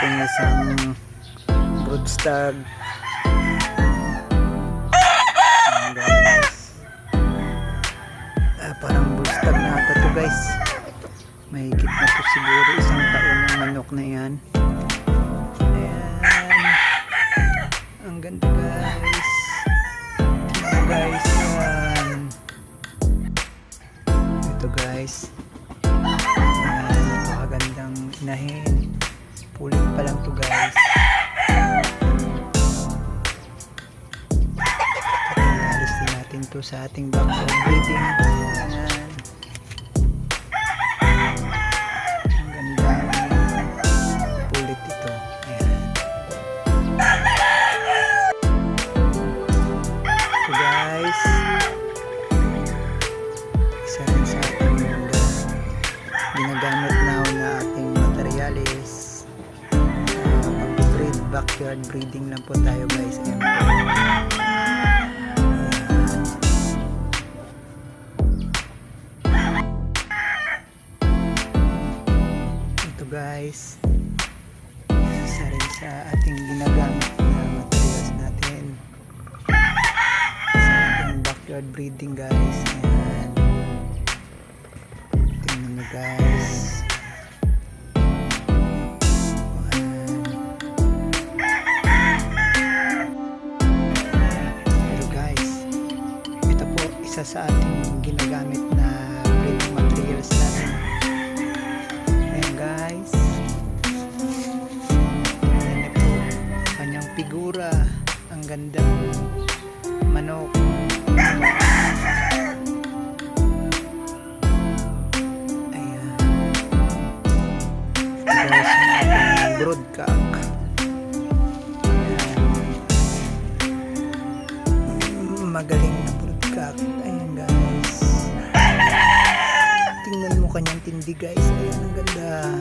ating isang broodstag. Ayan guys. Parang broodstag na ata to guys. Mahigit na to siguro isang taon yung manok na yan. Ayan. Ang ganda guys. Ito guys. Ayan. Ito guys. Ayan. Napakagandang inahin. Pulit pa lang to guys. Alis din natin to sa ating backyard breeding. Ayan. Ang ganda. Pulit ito. Ayan. Ito guys. Isa rin sa ating ginagamit na ating materialis. Backyard breeding lang po tayo guys. Ayan po. Ito guys, isa rin sa ating ginagamit na materials natin sa ating backyard breeding guys. Ayan. Tingnan nyo guys. Sa ating ginagamit na breeding materials natin. Ayan guys. Ayan po kanyang figura. Ang gandang manok. Ayan. Ito guys yung ating broodcock. Ayan. Magaling na broodcock. Ayan guys. Tingnan mo kanyang tindi guys. Ayan ang ganda.